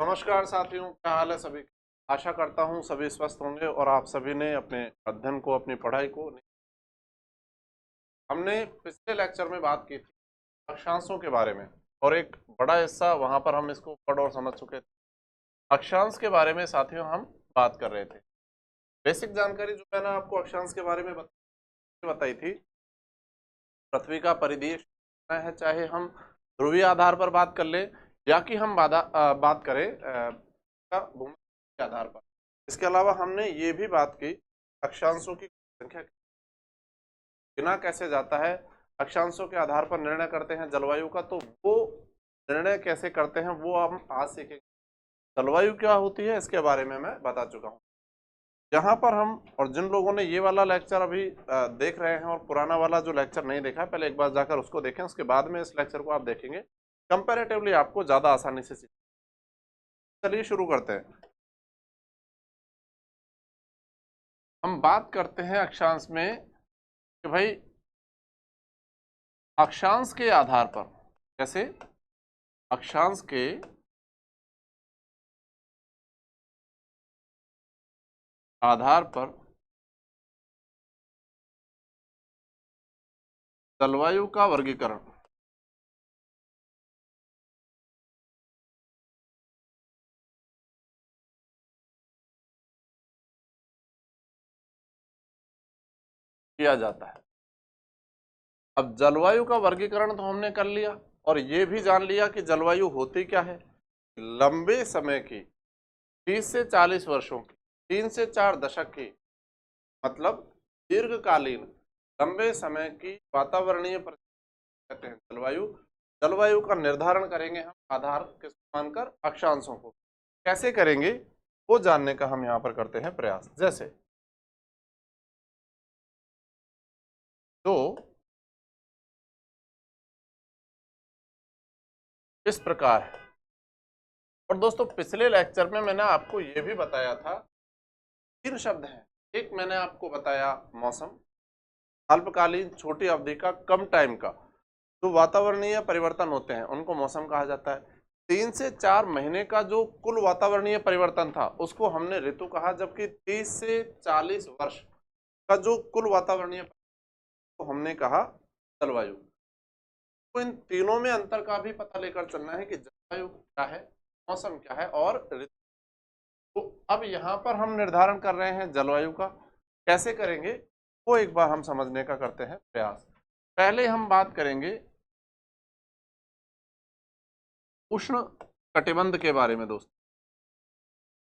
नमस्कार साथियों, क्या हाल है सभी। आशा करता हूँ सभी स्वस्थ होंगे और आप सभी ने अपने अध्ययन को, अपनी पढ़ाई को। हमने पिछले लेक्चर में बात की थी अक्षांशों के बारे में और एक बड़ा हिस्सा वहां पर हम इसको पढ़ और समझ चुके थे। अक्षांश के बारे में साथियों हम बात कर रहे थे। बेसिक जानकारी जो मैंने आपको अक्षांश के बारे में बताई थी, पृथ्वी का परिधीय है, चाहे हम ध्रुवीय आधार पर बात कर ले या कि हम बात करें भूमध्य के आधार पर। इसके अलावा हमने ये भी बात की अक्षांशों की संख्या गिना कैसे जाता है, अक्षांशों के आधार पर निर्णय करते हैं जलवायु का, तो वो निर्णय कैसे करते हैं वो हम आज सीखेंगे। जलवायु क्या होती है इसके बारे में मैं बता चुका हूँ। यहाँ पर हम, और जिन लोगों ने ये वाला लेक्चर अभी देख रहे हैं और पुराना वाला जो लेक्चर नहीं देखा, पहले एक बार जाकर उसको देखें, उसके बाद में इस लेक्चर को आप देखेंगे, कंपैरेटिवली आपको ज्यादा आसानी से सीख। चलिए शुरू करते हैं। हम बात करते हैं अक्षांश में कि भाई अक्षांश के आधार पर, कैसे अक्षांश के आधार पर जलवायु का वर्गीकरण किया जाता है। अब जलवायु का वर्गीकरण तो हमने कर लिया और ये भी जान लिया कि जलवायु होती क्या है। लंबे समय की, 30 से 40 वर्षों की, 3 से 4 दशक की, मतलब दीर्घकालीन लंबे समय की वातावरणीय परिस्थिति कहते हैं जलवायु। जलवायु का निर्धारण करेंगे हम आधार किस मानकर, अक्षांशों को। कैसे करेंगे वो जानने का हम यहाँ पर करते हैं प्रयास। जैसे तो इस प्रकार है। और दोस्तों पिछले लेक्चर में मैंने आपको यह भी बताया था, 3 शब्द हैं। एक मैंने आपको बताया मौसम, अल्पकालीन छोटी अवधि का, कम टाइम का जो वातावरणीय परिवर्तन होते हैं उनको मौसम कहा जाता है। 3 से 4 महीने का जो कुल वातावरणीय परिवर्तन था उसको हमने ऋतु कहा, जबकि 30 से 40 वर्ष का जो कुल वातावरणीय तो हमने कहा जलवायु। तो इन तीनों में अंतर का भी पता लेकर चलना है कि जलवायु क्या है, मौसम क्या है और ऋतु। तो अब यहाँ पर हम निर्धारण कर रहे हैं जलवायु का, कैसे करेंगे वो एक बार हम समझने का करते हैं प्रयास। पहले हम बात करेंगे उष्ण कटिबंध के बारे में दोस्तों।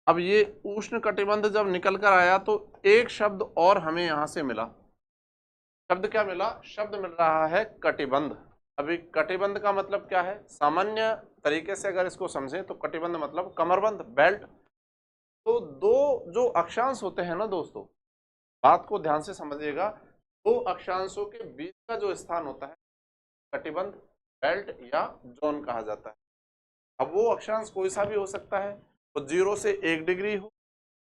अब ये उष्ण कटिबंध जब निकल कर आया तो एक शब्द और हमें यहां से मिला। शब्द क्या मिला? शब्द मिल रहा है कटिबंध। अभी कटिबंध का मतलब क्या है, सामान्य तरीके से अगर इसको समझें तो कटिबंध मतलब कमरबंध, बेल्ट। तो दो जो अक्षांश होते हैं ना दोस्तों, बात को ध्यान से समझिएगा, दो अक्षांशों के बीच का जो स्थान होता है कटिबंध, बेल्ट या जोन कहा जाता है। अब वो अक्षांश कोई सा भी हो सकता है, तो 0 से 1 डिग्री हो,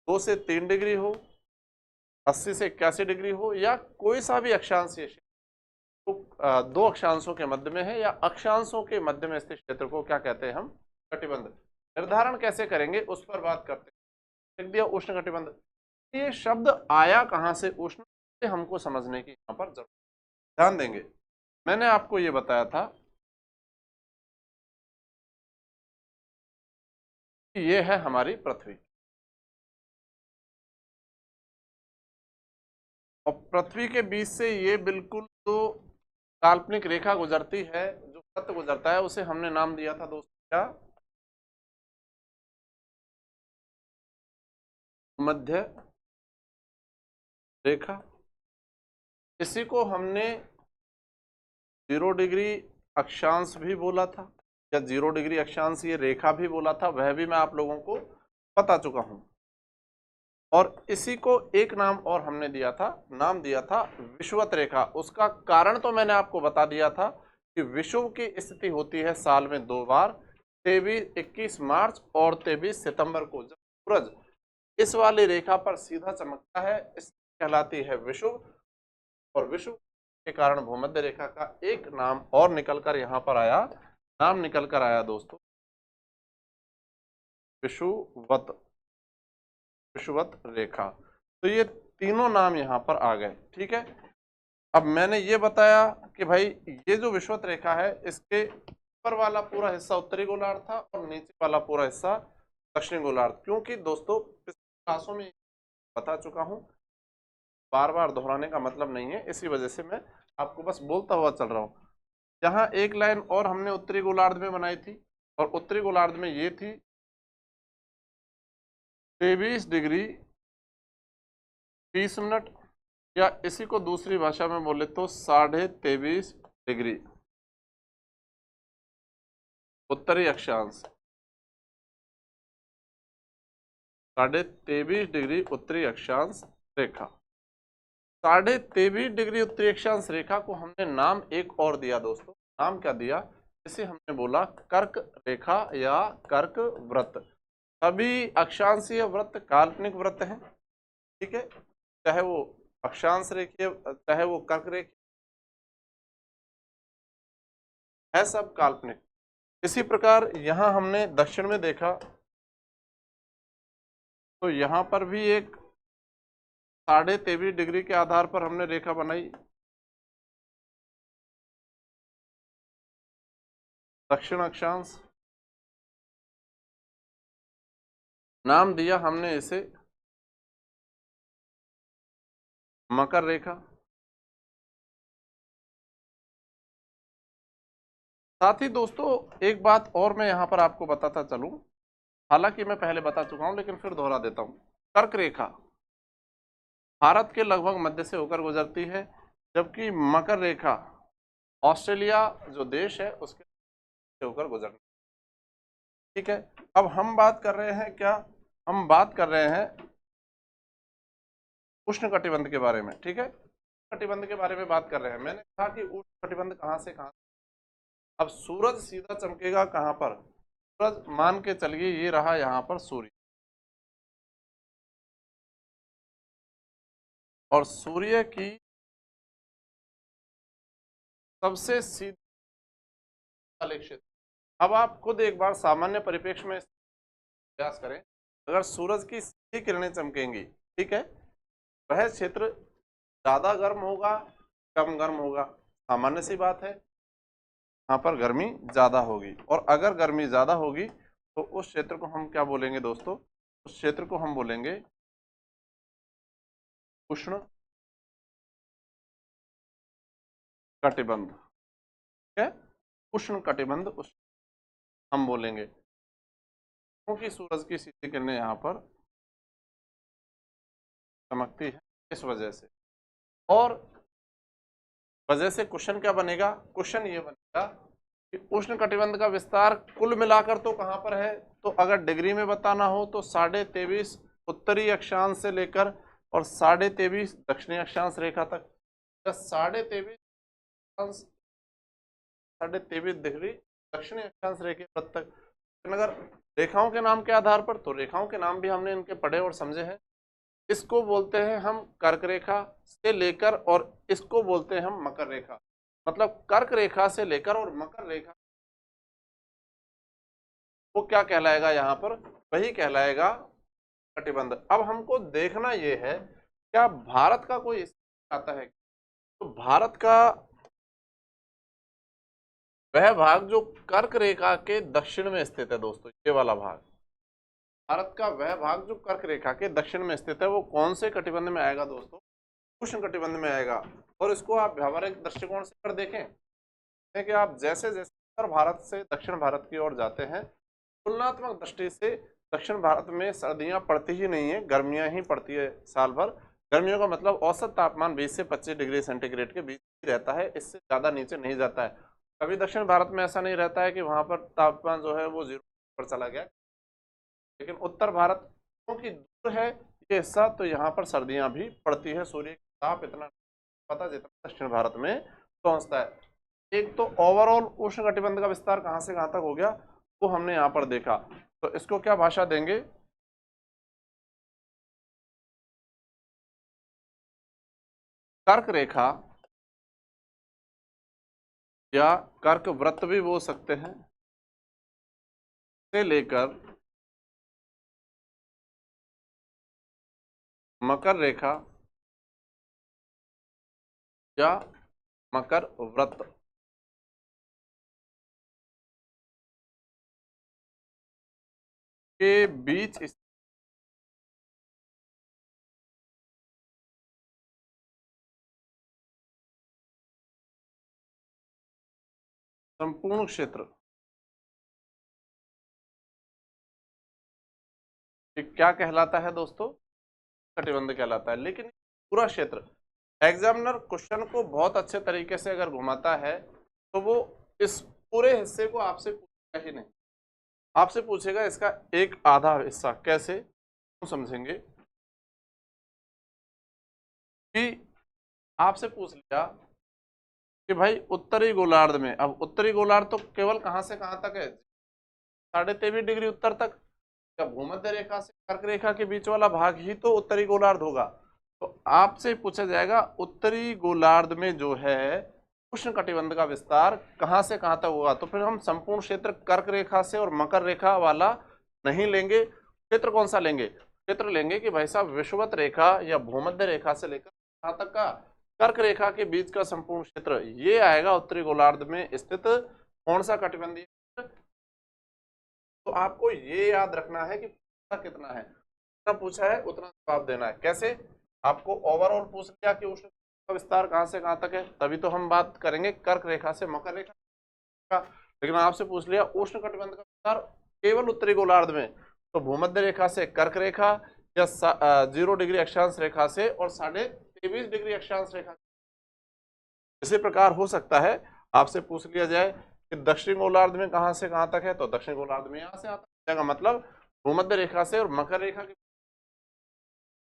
2 से 3 डिग्री हो, 80 से 81 डिग्री हो, या कोई सा भी अक्षांश। ये तो दो अक्षांशों के मध्य में है या अक्षांशों के मध्य में स्थित क्षेत्र को क्या कहते हैं हम? कटिबंध। निर्धारण कैसे करेंगे उस पर बात करते हैं। लिख दिया उष्ण कटिबंध। ये शब्द आया कहां से उष्ण, से हमको समझने की यहाँ पर जरूरत। ध्यान देंगे, मैंने आपको ये बताया था कि ये है हमारी पृथ्वी, और पृथ्वी के बीच से ये बिल्कुल जो काल्पनिक रेखा गुजरती है, जो वृत्त गुजरता है, उसे हमने नाम दिया था दोस्तों क्या? मध्य रेखा। इसी को हमने 0 डिग्री अक्षांश भी बोला था, या 0 डिग्री अक्षांश ये रेखा भी बोला था, वह भी मैं आप लोगों को बता चुका हूं। और इसी को एक नाम और हमने दिया था, नाम दिया था विषुवत रेखा। उसका कारण तो मैंने आपको बता दिया था कि विषुव की स्थिति होती है साल में 2 बार, 21 मार्च और 23 सितंबर को, जब सूरज इस वाली रेखा पर सीधा चमकता है, इस कहलाती है विषुव। और विषुव के कारण भूमध्य रेखा का एक नाम और निकल कर यहाँ पर आया, नाम निकल कर आया दोस्तों विषुवत, विषुवत रेखा। तो ये तीनों नाम यहाँ पर आ गए। ठीक है, अब मैंने ये बताया कि भाई ये जो विषुवत रेखा है इसके ऊपर वाला पूरा हिस्सा उत्तरी गोलार्ध था और नीचे वाला पूरा हिस्सा दक्षिणी गोलार्ध। क्योंकि दोस्तों पिछले क्लासों में बता चुका हूं, बार बार दोहराने का मतलब नहीं है, इसी वजह से मैं आपको बस बोलता हुआ चल रहा हूं। यहाँ एक लाइन और हमने उत्तरी गोलार्ध में बनाई थी और उत्तरी गोलार्ध में ये थी 23 डिग्री 30 मिनट, या इसी को दूसरी भाषा में बोले तो 23.5 डिग्री उत्तरी अक्षांश, 23.5 डिग्री उत्तरी अक्षांश रेखा। 23.5 डिग्री उत्तरी अक्षांश रेखा को हमने नाम एक और दिया दोस्तों। नाम क्या दिया? इसे हमने बोला कर्क रेखा या कर्क वृत्त। सभी अक्षांशीय वृत्त काल्पनिक वृत्त हैं। ठीक है, चाहे वो अक्षांश रेखीय चाहे वो कर्क रेखीय है, सब काल्पनिक। इसी प्रकार यहां हमने दक्षिण में देखा तो यहां पर भी एक 23.5 डिग्री के आधार पर हमने रेखा बनाई। दक्षिण अक्षांश, नाम दिया हमने इसे मकर रेखा। साथ ही दोस्तों एक बात और मैं यहां पर आपको बताता चलूं, हालांकि मैं पहले बता चुका हूं लेकिन फिर दोहरा देता हूं। कर्क रेखा भारत के लगभग मध्य से होकर गुजरती है, जबकि मकर रेखा ऑस्ट्रेलिया जो देश है उसके से होकर गुजरती है। ठीक है, अब हम बात कर रहे हैं क्या? हम बात कर रहे हैं उष्ण कटिबंध के बारे में। ठीक है, कटिबंध के बारे में बात कर रहे हैं। मैंने कहा कि उष्ण कटिबंध कहां से कहां। अब सूरज सीधा चमकेगा कहां पर? सूरज मान के चलिए ये रहा यहां पर सूर्य, और सूर्य की सबसे सीधे वाले क्षेत्र। अब आप खुद एक बार सामान्य परिप्रेक्ष्य में प्रयास करें, अगर सूरज की सीधी किरणें चमकेंगी, ठीक है, वह क्षेत्र ज्यादा गर्म होगा कम गर्म होगा? सामान्य सी बात है, यहाँ पर गर्मी ज्यादा होगी। और अगर गर्मी ज्यादा होगी तो उस क्षेत्र को हम क्या बोलेंगे दोस्तों? उस क्षेत्र को हम बोलेंगे उष्ण कटिबंध। ठीक है, उष्ण कटिबंध हम बोलेंगे, क्योंकि सूरज की सीधी किरणें यहाँ पर चमकती है इस वजह से। और वजह से क्वेश्चन क्या बनेगा? क्वेश्चन ये बनेगा कि उष्ण कटिबंध का विस्तार कुल मिलाकर तो कहां पर है? तो अगर डिग्री में बताना हो तो 23.5 उत्तरी अक्षांश से लेकर और 23.5 दक्षिणी अक्षांश रेखा तक। 23.5 डिग्री दक्षिणी अक्षांश रेखा तक। लेकिन अगर रेखाओं के नाम के आधार पर, तो रेखाओं के नाम भी हमने इनके पढ़े और समझे हैं। इसको बोलते हैं हम कर्क रेखा से लेकर, और इसको बोलते हैं हम मकर रेखा। मतलब कर्क रेखा से लेकर और मकर रेखा, वो क्या कहलाएगा यहाँ पर? वही कहलाएगा कटिबंध। अब हमको देखना यह है, क्या भारत का कोई आता है? तो भारत का वह भाग जो कर्क रेखा के दक्षिण में स्थित है दोस्तों, ये वाला भाग, भारत का वह भाग जो कर्क रेखा के दक्षिण में स्थित है, वो कौन से कटिबंध में आएगा दोस्तों? उष्ण कटिबंध में आएगा। और इसको आप व्यावहारिक दृष्टिकोण से कर देखें कि आप जैसे जैसे उत्तर भारत से दक्षिण भारत की ओर जाते हैं, तुलनात्मक दृष्टि से दक्षिण भारत में सर्दियां पड़ती ही नहीं है, गर्मियां ही पड़ती है साल भर। गर्मियों का मतलब औसत तापमान 20 से 25 डिग्री सेंटीग्रेड के बीच ही रहता है, इससे ज्यादा नीचे नहीं जाता है। कभी दक्षिण भारत में ऐसा नहीं रहता है कि वहां पर तापमान जो है वो 0 पर चला गया। लेकिन उत्तर भारत क्योंकि दूर है ये हिस्सा, तो यहाँ पर सर्दियां भी पड़ती है। सूर्य का ताप इतना पता जितना दक्षिण भारत में पहुंचता है। एक तो ओवरऑल उष्ण कटिबंध का विस्तार कहां से कहां तक हो गया वो हमने यहां पर देखा। तो इसको क्या भाषा देंगे? कर्क रेखा या कर्क वृत्त भी बोल सकते हैं, से लेकर मकर रेखा या मकर व्रत के बीच संपूर्ण क्षेत्र, ये क्या कहलाता है दोस्तों? कटिबंध कहलाता है। लेकिन पूरा क्षेत्र, एग्जामिनर क्वेश्चन को बहुत अच्छे तरीके से अगर घुमाता है तो वो इस पूरे हिस्से को आपसे पूछेगा ही नहीं, आपसे पूछेगा इसका एक आधा हिस्सा। कैसे तो समझेंगे कि आपसे पूछ लिया कि भाई उत्तरी गोलार्ध में, अब उत्तरी गोलार्ध तो केवल कहां से कहां तक है? 23.5 डिग्री उत्तर तक। या भूमध्य रेखा से कर्क रेखा के बीच वाला भाग ही तो उत्तरी गोलार्ध होगा। तो आपसे पूछा जाएगा उत्तरी गोलार्ध में जो है उष्ण कटिबंध का विस्तार कहां से कहां तक होगा। तो फिर हम संपूर्ण क्षेत्र कर्क रेखा से और मकर रेखा वाला नहीं लेंगे। क्षेत्र कौन सा लेंगे? क्षेत्र लेंगे कि भाई साहब विषुवत रेखा या भूमध्य रेखा से लेकर कहां तक का, कर्क रेखा के बीच का संपूर्ण क्षेत्र, ये आएगा उत्तरी गोलार्ध में स्थित कौन सा कटिबंधीय क्षेत्र। तो आपको ये याद रखना है कि पूछा कितना है, जितना पूछा है उतना जवाब देना है। कैसे? आपको ओवरऑल पूछ लिया कि उष्ण का विस्तार कहां से कहां तक है, तभी तो हम बात करेंगे कर्क रेखा से मकर रेखा का। लेकिन आपसे पूछ लिया उष्ण कटिबंध का विस्तार केवल उत्तरी गोलार्ध में, तो भूमध्य रेखा से कर्क रेखा या 0 डिग्री अक्षांश रेखा से और 23.5 डिग्री अक्षांश रेखा। इसी प्रकार हो सकता है आपसे पूछ लिया जाए कि दक्षिण गोलार्ध में कहां से कहां तक है, तो दक्षिण गोलार्ध में यहां से आता जाएगा। मतलब भूमध्य रेखा से और मकर रेखा के,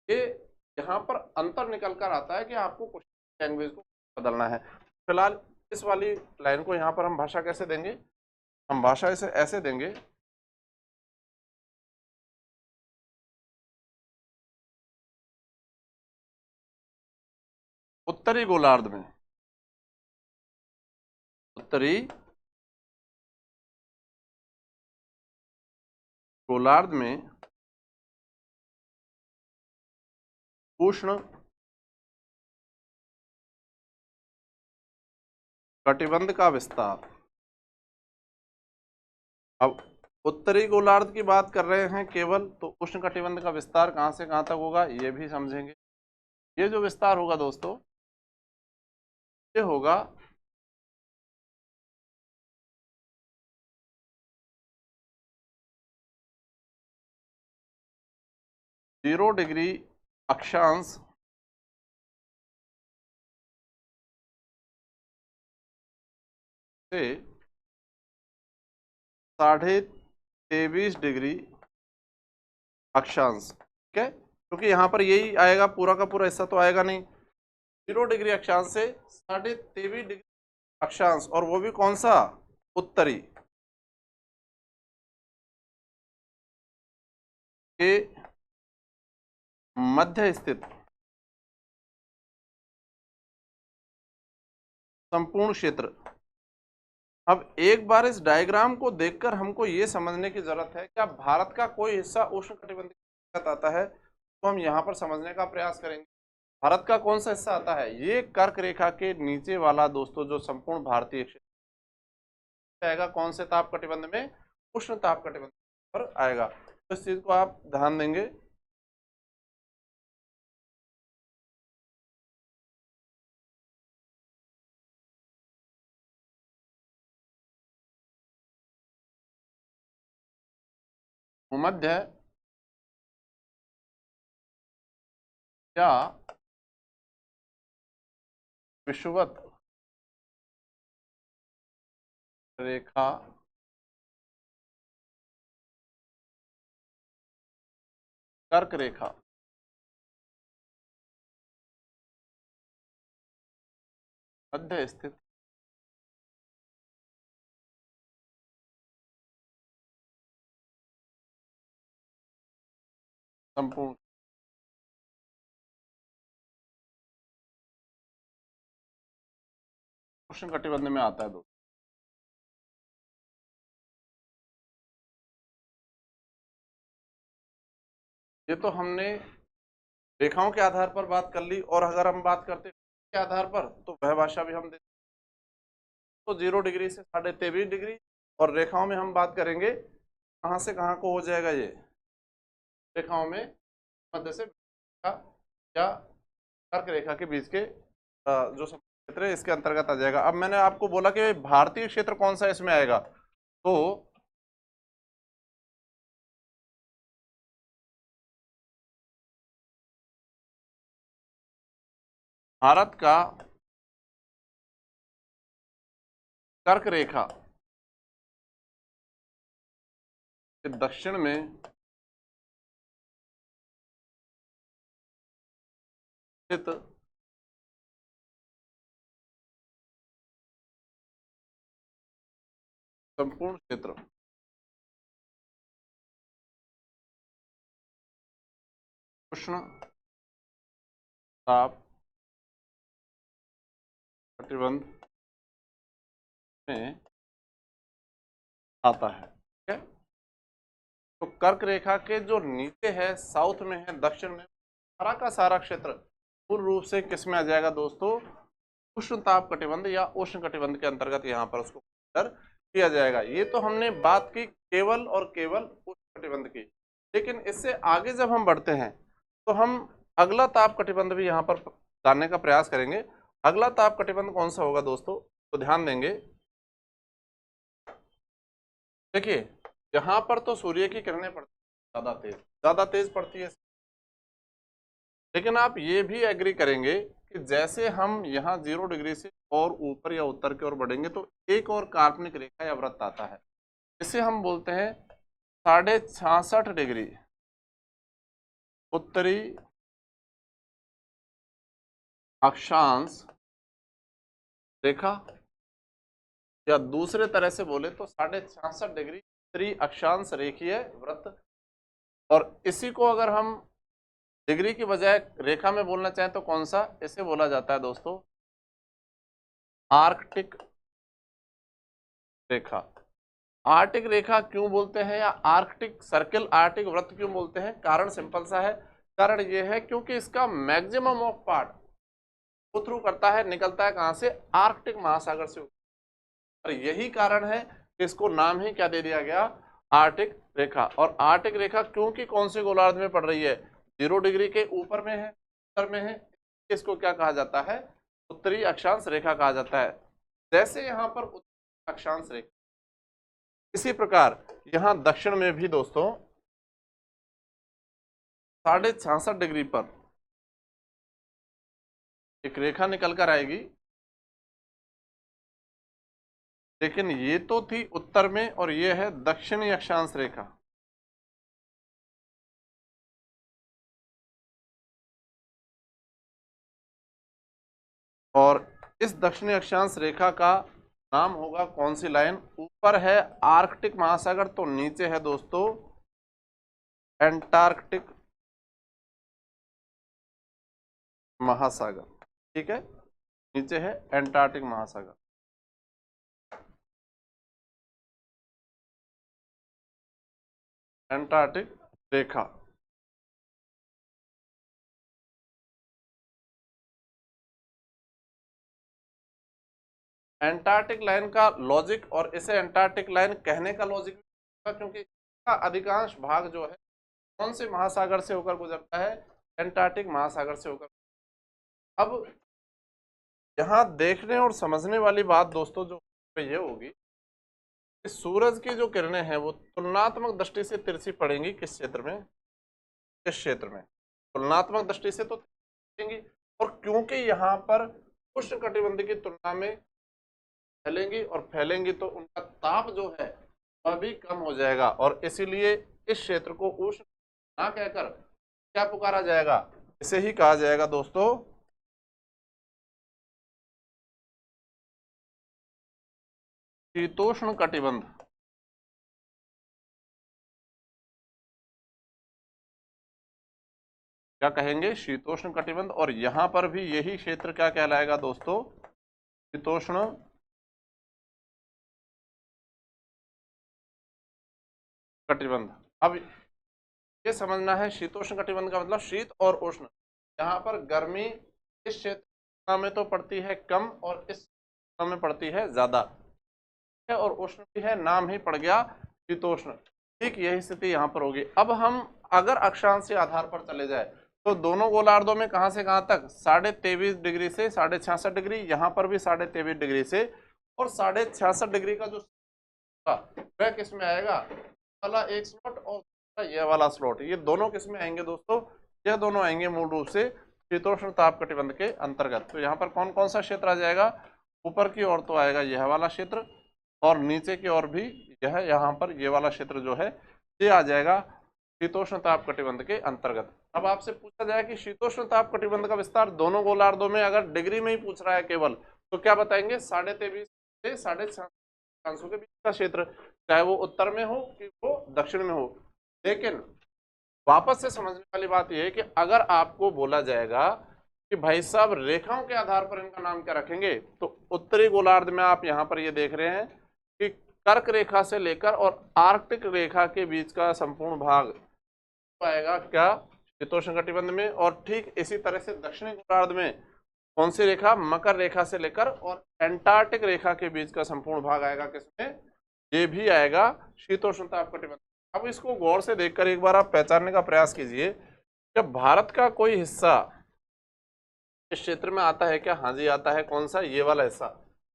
ये यहाँ पर अंतर निकल कर आता है कि आपको क्वेश्चन लैंग्वेज को बदलना है। फिलहाल इस वाली लाइन को यहाँ पर हम भाषा कैसे देंगे? हम भाषा इसे ऐसे देंगे, उत्तरी गोलार्ध में, उत्तरी गोलार्ध में उष्ण कटिबंध का विस्तार। अब उत्तरी गोलार्ध की बात कर रहे हैं केवल, तो उष्ण कटिबंध का विस्तार कहां से कहां तक होगा ये भी समझेंगे। ये जो विस्तार होगा दोस्तों, ये होगा 0 डिग्री अक्षांश से 23.5 डिग्री अक्षांश। ठीक है, क्योंकि यहाँ पर यही आएगा, पूरा का पूरा हिस्सा तो आएगा नहीं। 0 डिग्री अक्षांश से 23.5 डिग्री अक्षांश, और वो भी कौन सा? उत्तरी के मध्य स्थित संपूर्ण क्षेत्र। अब एक बार इस डायग्राम को देखकर हमको ये समझने की जरूरत है, क्या भारत का कोई हिस्सा उष्ण कटिबंधीय आता है? तो हम यहाँ पर समझने का प्रयास करेंगे भारत का कौन सा हिस्सा आता है। ये कर्क रेखा के नीचे वाला दोस्तों जो संपूर्ण भारतीय क्षेत्र आएगा, कौन से ताप कटिबंध में? उष्ण ताप कटिबंध पर आएगा। तो इस चीज को आप ध्यान देंगे। भूमध्य या विषुवत रेखा कर्क रेखा मध्य स्थित संपूर्ण उष्ण कटिबंध में आता है दोस्तों। ये तो हमने रेखाओं के आधार पर बात कर ली, और अगर हम बात करते के आधार पर तो वह भाषा भी हम तो 0 डिग्री से 23.5 डिग्री, और रेखाओं में हम बात करेंगे कहाँ से कहाँ को हो जाएगा, ये रेखाओं में मध्य से या कर्क रेखा के बीच के जो क्षेत्र है इसके अंतर्गत आ जाएगा। अब मैंने आपको बोला कि भारतीय क्षेत्र कौन सा इसमें आएगा, तो भारत का कर्क रेखा के दक्षिण में स्थित संपूर्ण क्षेत्र उष्ण ताप कटिबंध में आता है। ठीक है, तो कर्क रेखा के जो नीचे है, साउथ में है, दक्षिण में, सारा का सारा क्षेत्र पूर्ण रूप से किस में आ जाएगा दोस्तों, उष्ण ताप कटिबंध या उष्ण कटिबंध के अंतर्गत यहाँ पर उसको किया जाएगा। ये तो हमने बात की केवल और केवल उष्ण कटिबंध की, लेकिन इससे आगे जब हम बढ़ते हैं तो हम अगला ताप कटिबंध भी यहाँ पर जानने का प्रयास करेंगे। अगला ताप कटिबंध कौन सा होगा दोस्तों, तो ध्यान देंगे। देखिए यहाँ पर तो सूर्य की किरणें पड़ती ज्यादा तेज पड़ती है, लेकिन आप ये भी एग्री करेंगे कि जैसे हम यहाँ 0 डिग्री से और ऊपर या उत्तर की ओर बढ़ेंगे तो एक और काल्पनिक रेखा या वृत्त आता है, इसे हम बोलते हैं 66.5 डिग्री उत्तरी अक्षांश रेखा, या दूसरे तरह से बोले तो 66.5 डिग्री उत्तरी अक्षांश रेखीय वृत्त। और इसी को अगर हम डिग्री की बजाय रेखा में बोलना चाहें तो कौन सा, इसे बोला जाता है दोस्तों आर्कटिक रेखा। आर्कटिक रेखा क्यों बोलते हैं, या आर्कटिक सर्कल, आर्कटिक वृत्त क्यों बोलते हैं, कारण सिंपल सा है। कारण यह है क्योंकि इसका मैक्सिमम ऑफ पार्ट वो थ्रू करता है, निकलता है कहां से, आर्कटिक महासागर से। और यही कारण है कि इसको नाम ही क्या दे दिया गया, आर्कटिक रेखा। और आर्कटिक रेखा क्योंकि कौन से गोलार्ध में पड़ रही है, 0 डिग्री के ऊपर में है, उत्तर में है, इसको क्या कहा जाता है, उत्तरी अक्षांश रेखा कहा जाता है। जैसे यहाँ पर उत्तरी अक्षांश रेखा, इसी प्रकार यहाँ दक्षिण में भी दोस्तों 66.5 डिग्री पर एक रेखा निकल कर आएगी, लेकिन ये तो थी उत्तर में और ये है दक्षिणी अक्षांश रेखा। और इस दक्षिणी अक्षांश रेखा का नाम होगा कौन सी लाइन, ऊपर है आर्कटिक महासागर तो नीचे है दोस्तों एंटार्कटिक महासागर। ठीक है, नीचे है एंटार्कटिक महासागर। एंटार्कटिक रेखा, एंटार्कटिक लाइन का लॉजिक, और इसे एंटार्कटिक लाइन कहने का लॉजिक क्योंकि इसका अधिकांश भाग जो है कौन से महासागर से होकर गुजरता है, एंटार्कटिक महासागर से होकर। अब यहाँ देखने और समझने वाली बात दोस्तों जो ये होगी कि सूरज की जो किरणें हैं वो तुलनात्मक दृष्टि से तिरछी पड़ेंगी किस क्षेत्र में, किस क्षेत्र में, तुलनात्मक दृष्टि से तो पड़ेंगी, और क्योंकि यहाँ पर उष्ण कटिबंध की तुलना में फैलेंगी, और फैलेंगी तो उनका ताप जो है वह भी कम हो जाएगा, और इसीलिए इस क्षेत्र को उष्ण ना कहकर क्या पुकारा जाएगा, इसे ही कहा जाएगा दोस्तों शीतोष्ण कटिबंध। क्या कहेंगे, शीतोष्ण कटिबंध। और यहां पर भी यही क्षेत्र क्या कहलाएगा दोस्तों, शीतोष्ण कटिबंध। अब ये समझना है शीतोष्ण कटिबंध का मतलब शीत और उष्ण, यहाँ पर गर्मी इस क्षेत्र में तो पड़ती है कम और इस क्षेत्र में पड़ती है ज्यादा, और उष्ण भी है, नाम ही पड़ गया शीतोष्ण। ठीक यही स्थिति यहाँ पर होगी। अब हम अगर अक्षांशीय आधार पर चले जाए तो दोनों गोलार्धों में कहाँ से कहाँ तक 23.5 डिग्री से 66.5 डिग्री, यहाँ पर भी 23.5 डिग्री से, और 66.5 डिग्री का जो वह किस में आएगा, वाला एक स्लॉट और यह वाला स्लॉट, ये दोनों किस में आएंगे दोस्तों, यह दोनों आएंगे मूल रूप से शीतोष्ण ताप कटिबंध के अंतर्गत। तो यहाँ पर कौन कौन सा क्षेत्र आ जाएगा, ऊपर की ओर तो आएगा यह वाला क्षेत्र, और नीचे की ओर भी यह यहाँ पर ये वाला क्षेत्र जो है ये आ जाएगा शीतोष्ण ताप कटिबंध के अंतर्गत। अब आपसे पूछा जाए कि शीतोष्ण ताप कटिबंध का विस्तार दोनों गोलार्धों में अगर डिग्री में ही पूछ रहा है केवल, तो क्या बताएंगे, 23.5 से 66 के बीच का क्षेत्र, चाहे वो उत्तर में हो कि वो दक्षिण में हो। लेकिन वापस से समझने वाली बात यह है कि अगर आपको बोला जाएगा कि भाई साहब रेखाओं के आधार पर इनका नाम क्या रखेंगे, तो उत्तरी गोलार्ध में आप यहाँ पर ये देख रहे हैं कि कर्क रेखा से लेकर और आर्कटिक रेखा के बीच का संपूर्ण भाग आएगा क्या, शीतोष्ण कटिबंध में। और ठीक इसी तरह से दक्षिणी गोलार्ध में कौन सी रेखा, मकर रेखा से लेकर और एंटार्क्टिक रेखा के बीच का संपूर्ण भाग आएगा किसमें, ये भी आएगा शीतोष्ण ताप कटिबंध। अब इसको गौर से देखकर एक बार आप पहचानने का प्रयास कीजिए, जब भारत का कोई हिस्सा इस क्षेत्र में आता है क्या, हाँ जी आता है, कौन सा, ये वाला हिस्सा।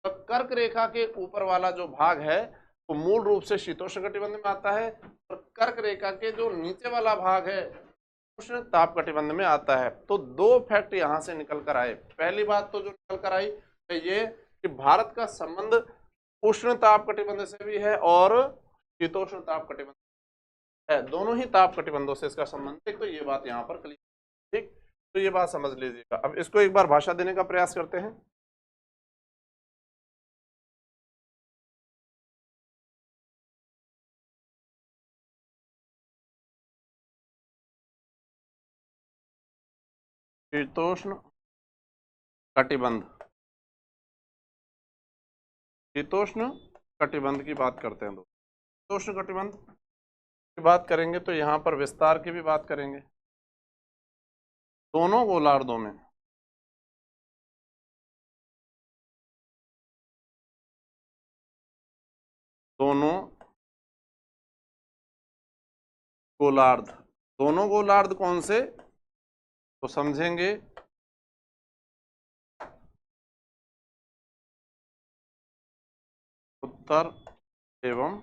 तो कर्क रेखा के ऊपर वाला जो भाग है वो मूल रूप से शीतोष्ण कटिबंध में आता है, और कर्क रेखा के जो नीचे वाला भाग है उष्ण ताप कटिबंध में आता है। तो दो फैक्ट यहां से निकल कर आए। पहली बात तो जो निकल कर आई है ये कि भारत का संबंध उष्ण ताप कटिबंध से भी है और शीतोष्ण ताप कटिबंध है, दोनों ही ताप कटिबंधों से इसका संबंध है। तो ये बात यहाँ पर क्लियर, ठीक, तो ये बात समझ लीजिएगा। अब इसको एक बार भाषा देने का प्रयास करते हैं। शीतोष्ण कटिबंध, शीतोष्ण कटिबंध की बात करते हैं दोस्तों। शीतोष्ण कटिबंध की बात करेंगे तो यहाँ पर विस्तार की भी बात करेंगे। दोनों गोलार्धों में दोनों गोलार्ध, दोनों गोलार्ध कौन से, तो समझेंगे उत्तर एवं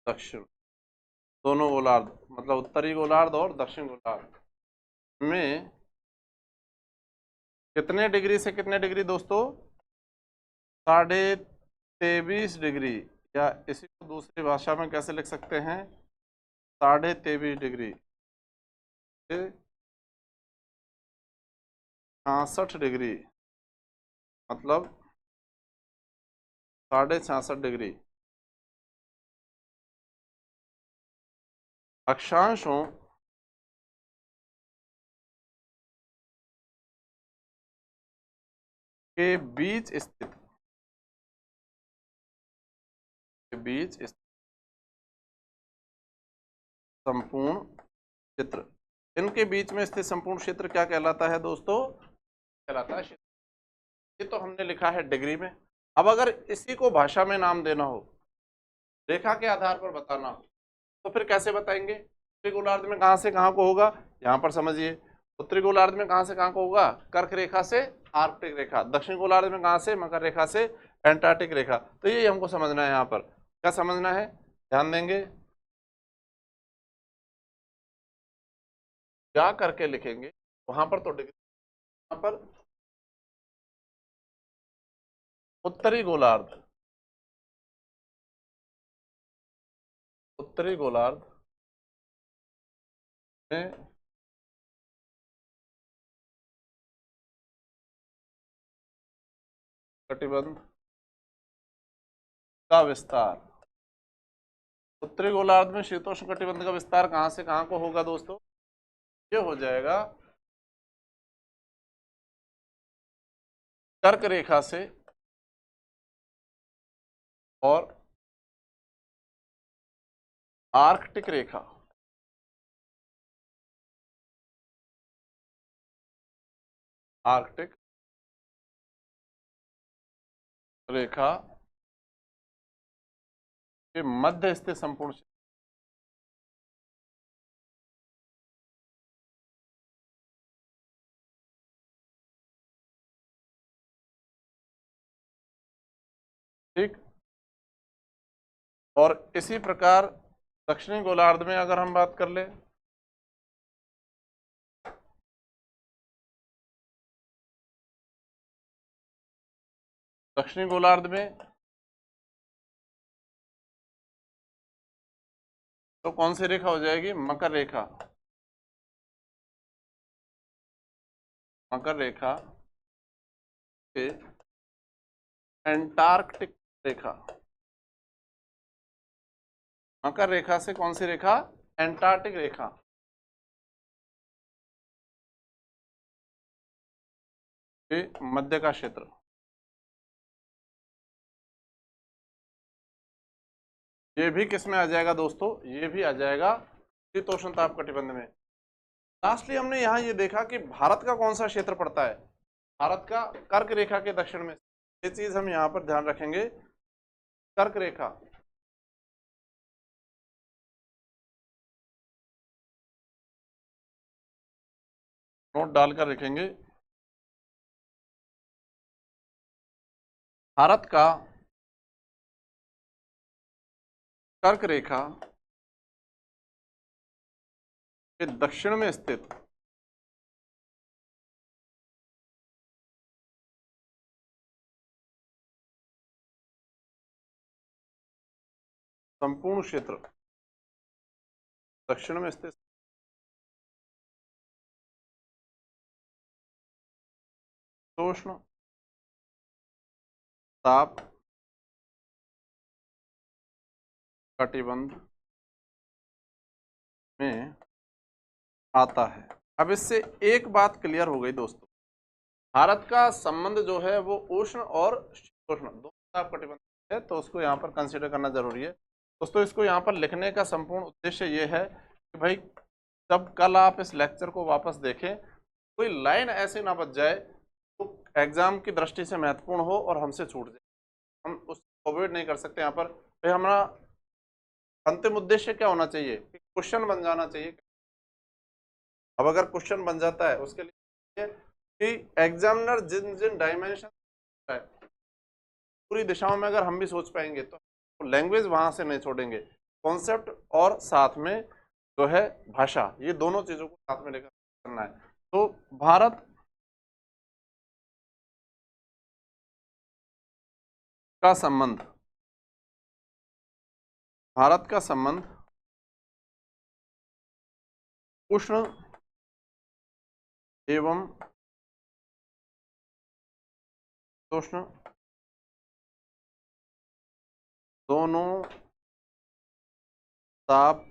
दक्षिण, दोनों गोलार्ध मतलब उत्तरी गोलार्ध और दक्षिण गोलार्ध में कितने डिग्री से कितने डिग्री दोस्तों, 23.5 डिग्री, या इसी को दूसरी भाषा में कैसे लिख सकते हैं, 23.5 डिग्री से 66 डिग्री, मतलब 66.5 डिग्री अक्षांशों के बीच स्थित, संपूर्ण क्षेत्र, इनके बीच में स्थित संपूर्ण क्षेत्र क्या कहलाता है दोस्तों, कहलाता है क्षेत्र। ये तो हमने लिखा है डिग्री में। अब अगर इसी को भाषा में नाम देना हो, रेखा के आधार पर बताना हो, तो फिर कैसे बताएंगे, उत्तरी गोलार्ध में कहां से कहां को होगा, यहां पर समझिए, उत्तरी गोलार्ध में कहां से कहां को होगा, कर्क रेखा से आर्कटिक रेखा, दक्षिण गोलार्ध में कहां से, मकर रेखा से एंटार्क्टिक रेखा। तो ये हमको समझना है, यहाँ पर क्या समझना है, ध्यान देंगे, क्या करके लिखेंगे, वहां पर तो डिग्री, वहां पर उत्तरी गोलार्ध, उत्तरी गोलार्ध में कटिबंध का विस्तार, उत्तरी गोलार्ध में शीतोष्ण कटिबंध का विस्तार कहां से कहां को होगा दोस्तों, ये हो जाएगा कर्क रेखा से और आर्कटिक रेखा, आर्कटिक रेखा के मध्य स्थित संपूर्ण क्षेत्र। ठीक, और इसी प्रकार दक्षिणी गोलार्ध में अगर हम बात कर ले, दक्षिणी गोलार्ध में तो कौन सी रेखा हो जाएगी? मकर रेखा। मकर रेखा के एंटार्कटिक रेखा। मकर रेखा से कौन सी रेखा? एंटार्कटिक रेखा। के मध्य का क्षेत्र। ये भी किस में आ जाएगा दोस्तों? ये भी आ जाएगा शीतोष्ण ताप कटिबंध में। लास्टली हमने यहाँ ये देखा कि भारत का कौन सा क्षेत्र पड़ता है। भारत का कर्क रेखा के दक्षिण में। ये चीज हम यहाँ पर ध्यान रखेंगे। कर्क रेखा नोट डालकर रखेंगे। भारत का कर्क रेखा के दक्षिण में स्थित संपूर्ण क्षेत्र, दक्षिण में स्थित शीतोष्ण ताप कटिबंध में आता है। अब इससे एक बात क्लियर हो गई दोस्तों, भारत का संबंध जो है वो उष्ण और शीतोष्ण दोनों ताप कटिबंध है, तो उसको यहाँ पर कंसीडर करना जरूरी है दोस्तों। इसको यहाँ पर लिखने का संपूर्ण उद्देश्य ये है कि भाई जब कल आप इस लेक्चर को वापस देखें, कोई लाइन ऐसे ना बच जाए तो एग्जाम की दृष्टि से महत्वपूर्ण हो और हमसे छूट जाए। हम उसको अवॉइड नहीं कर सकते। यहाँ पर भाई हमारा अंतिम उद्देश्य क्या होना चाहिए कि क्वेश्चन बन जाना चाहिए। अब अगर क्वेश्चन बन जाता है उसके लिए कि एग्जामिनर जिन जिन डायमेंशन पूरी दिशाओं में अगर हम भी सोच पाएंगे तो लैंग्वेज वहां से नहीं छोड़ेंगे, कॉन्सेप्ट और साथ में जो है भाषा, ये दोनों चीजों को साथ में लेकर करना है। तो भारत का संबंध, भारत का संबंध उष्ण एवं शीतोष्ण दोनों ताप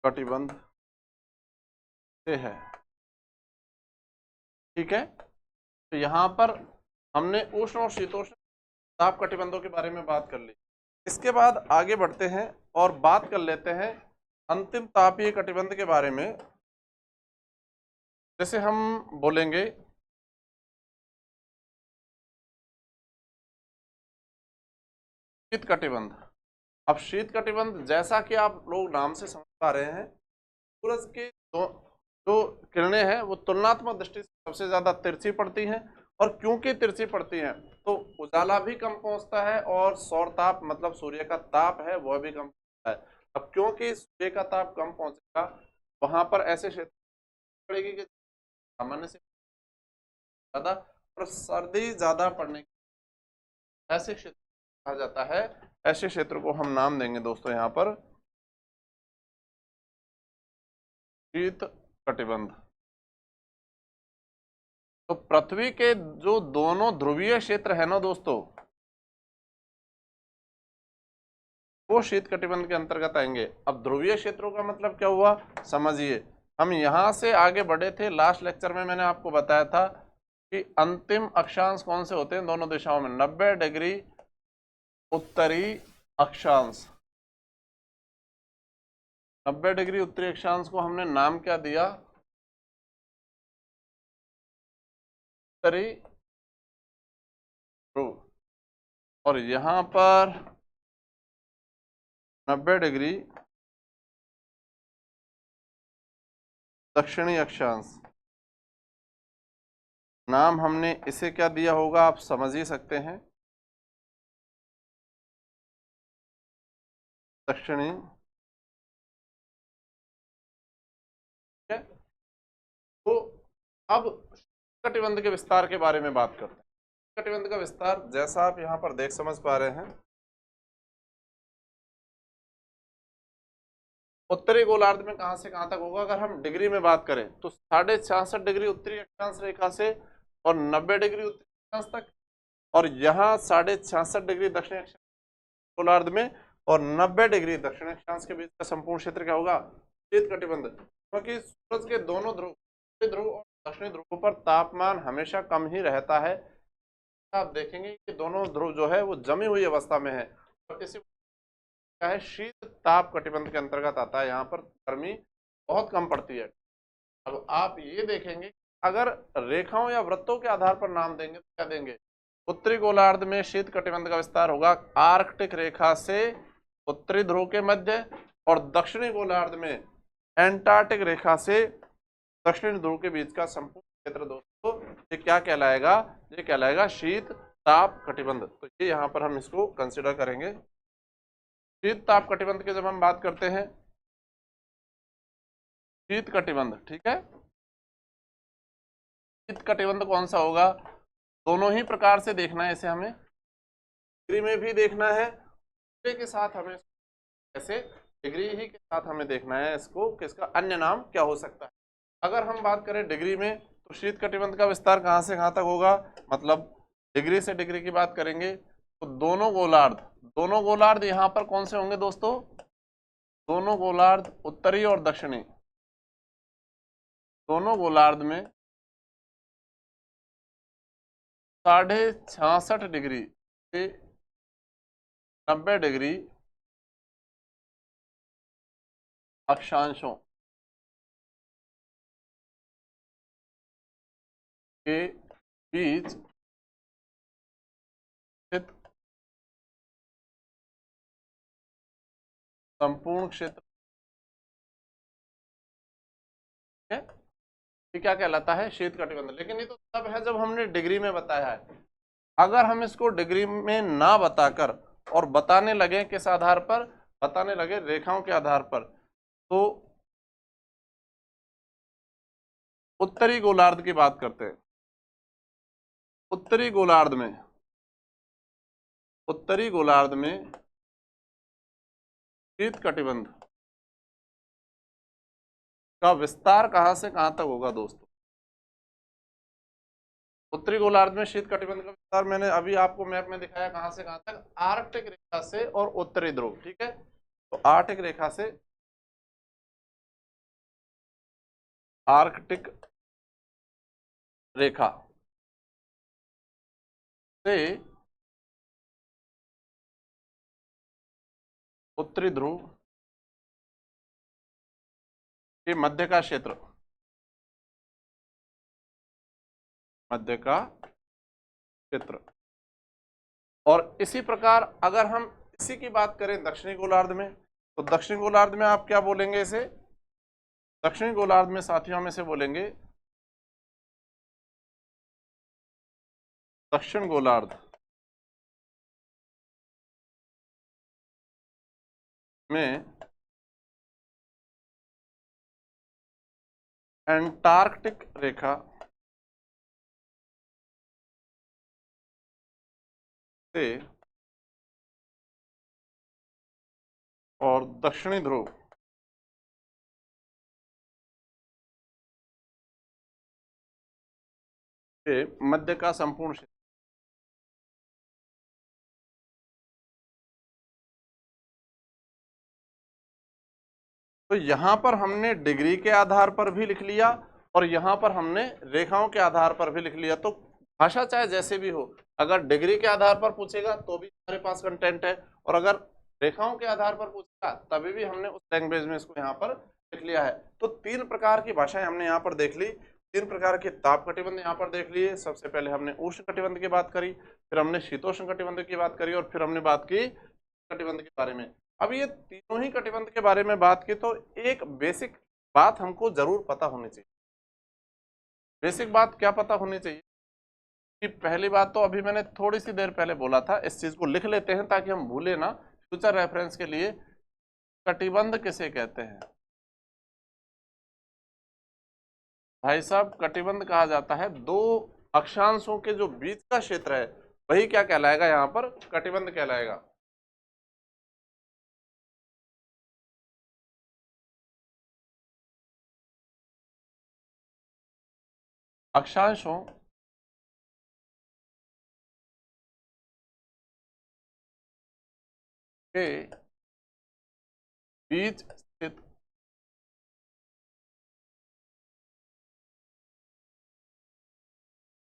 कटिबंध से है। ठीक है, तो यहां पर हमने उष्ण और शीतोष्ण ताप कटिबंधों के बारे में बात कर ली। इसके बाद आगे बढ़ते हैं और बात कर लेते हैं अंतिम तापीय कटिबंध के बारे में। जैसे हम बोलेंगे शीत कटिबंध। अब शीत कटिबंध जैसा कि आप लोग नाम से समझ पा रहे हैं, सूरज के जो किरणें हैं वो तुलनात्मक दृष्टि से सबसे ज्यादा तिरछी पड़ती हैं, और क्योंकि तिरछी पड़ती हैं तो उजाला भी कम पहुंचता है और सौर ताप मतलब सूर्य का ताप है वह भी कम पहुंचता है। अब क्योंकि सूर्य का ताप कम पहुंचेगा वहां पर ऐसे क्षेत्र पड़ेगी कि सामान्य से ज्यादा और सर्दी ज्यादा पड़ने ऐसे क्षेत्र कहा जाता है। ऐसे क्षेत्र को हम नाम देंगे दोस्तों यहाँ पर शीत कटिबंध। तो पृथ्वी के जो दोनों ध्रुवीय क्षेत्र है ना दोस्तों, वो शीत कटिबंध के अंतर्गत आएंगे। अब ध्रुवीय क्षेत्रों का मतलब क्या हुआ समझिए। हम यहां से आगे बढ़े थे, लास्ट लेक्चर में मैंने आपको बताया था कि अंतिम अक्षांश कौन से होते हैं दोनों दिशाओं में। 90 डिग्री उत्तरी अक्षांश, 90 डिग्री उत्तरी अक्षांश को हमने नाम क्या दिया? उत्तरी ध्रुव, और यहां पर 90 डिग्री दक्षिणी अक्षांश। नाम हमने इसे क्या दिया होगा आप समझ ही सकते हैं, दक्षिणी। तो अब कटिबंध के विस्तार के बारे में बात करते हैं। कटिबंध का विस्तार जैसा आप यहां पर देख समझ पा रहे हैं, उत्तरी गोलार्ध में कहां से कहां तक होगा। अगर हम डिग्री में बात करें तो 66.5 डिग्री उत्तरी अक्षांश रेखा से और 90 डिग्री उत्तरी अक्षांश तक, और यहाँ 66.5 डिग्री दक्षिण अक्षांश गोलार्ध में और 90 डिग्री दक्षिण अक्षांश के बीच का संपूर्ण क्षेत्र क्या होगा, शीत कटिबंध। क्योंकि सूरज के दोनों ध्रुव, उत्तरी ध्रुव और दक्षिणी ध्रुव पर तापमान हमेशा कम ही रहता है। आप देखेंगे कि दोनों ध्रुव जो है वो जमी हुई अवस्था में है, और इसी है शीत ताप कटिबंध के अंतर्गत आता है। यहाँ पर गर्मी बहुत कम पड़ती है। अब आप ये देखेंगे अगर रेखाओं या वृत्तों के आधार पर नाम देंगे तो क्या देंगे, उत्तरी गोलार्ध में शीत कटिबंध का विस्तार होगा आर्कटिक रेखा से उत्तरी ध्रुव के मध्य, और दक्षिणी गोलार्ध में एंटार्कटिक रेखा से दक्षिणी ध्रुव के बीच का संपूर्ण क्षेत्र दोस्तों ये क्या कहलाएगा, ये कहलाएगा शीत ताप कटिबंध। तो ये यहाँ पर हम इसको कंसिडर करेंगे। शीत ताप कटिबंध की जब हम बात करते हैं, शीत कटिबंध, ठीक है, शीत कटिबंध कौन सा होगा, दोनों ही प्रकार से देखना है इसे, हमें डिग्री में भी देखना है, के साथ हमें ऐसे डिग्री ही के साथ हमें देखना है इसको कि इसका अन्य नाम क्या हो सकता है। अगर हम बात करें डिग्री में तो शीत कटिबंध का विस्तार कहां से कहां तक होगा, मतलब डिग्री से डिग्री की बात करेंगे तो दोनों गोलार्ध यहां पर कौन से होंगे दोस्तों, दोनों गोलार्ध उत्तरी और दक्षिणी, दोनों गोलार्ध में 66.5 डिग्री से 90 डिग्री अक्षांशों के बीच स्थित संपूर्ण क्षेत्र ये क्या कहलाता है, शीत कटिबंध। लेकिन ये तो तब है जब हमने डिग्री में बताया है। अगर हम इसको डिग्री में ना बताकर और बताने लगे किस आधार पर, बताने लगे रेखाओं के आधार पर, तो उत्तरी गोलार्ध की बात करते हैं। उत्तरी गोलार्ध में शीत कटिबंध का विस्तार कहां से कहां तक होगा दोस्तों। उत्तरी गोलार्ध में शीत कटिबंध का विस्तार मैंने अभी आपको मैप में दिखाया, कहां से कहां तक, आर्कटिक रेखा से और उत्तरी ध्रुव, ठीक है। तो आर्कटिक रेखा से, आर्कटिक रेखा से उत्तरी ध्रुव के मध्य का क्षेत्र, मध्य का क्षेत्र। और इसी प्रकार अगर हम इसी की बात करें दक्षिणी गोलार्ध में, तो दक्षिणी गोलार्ध में आप क्या बोलेंगे इसे, दक्षिणी गोलार्ध में साथियों में से बोलेंगे दक्षिण गोलार्ध में एंटार्कटिक रेखा से और दक्षिणी ध्रुव के मध्य का संपूर्ण क्षेत्र। तो यहां पर हमने डिग्री के आधार पर भी लिख लिया और यहां पर हमने रेखाओं के आधार पर भी लिख लिया। तो भाषा चाहे जैसे भी हो, अगर डिग्री के आधार पर पूछेगा तो भी हमारे पास कंटेंट है, और अगर रेखाओं के आधार पर पूछेगा तभी भी हमने उस लैंग्वेज में इसको यहाँ पर लिख लिया है। तो तीन प्रकार की भाषाएं हमने यहाँ पर देख ली। तीन प्रकार के ताप कटिबंध यहाँ पर देख लिए। सबसे पहले हमने उष्ण कटिबंध की बात करी, फिर हमने शीतोष्ण कटिबंध की बात करी और फिर हमने बात की कटिबंध के बारे में। अब ये तीनों ही कटिबंध के बारे में बात की तो एक बेसिक बात हमको जरूर पता होनी चाहिए। बेसिक बात क्या पता होनी चाहिए कि पहली बात तो अभी मैंने थोड़ी सी देर पहले बोला था, इस चीज को लिख लेते हैं ताकि हम भूले ना, फ्यूचर रेफरेंस के लिए। कटिबंध किसे कहते हैं भाई साहब? कटिबंध कहा जाता है दो अक्षांशों के जो बीच का क्षेत्र है वही क्या कहलाएगा? यहाँ पर कटिबंध कहलाएगा। अक्षांशों के बीच स्थित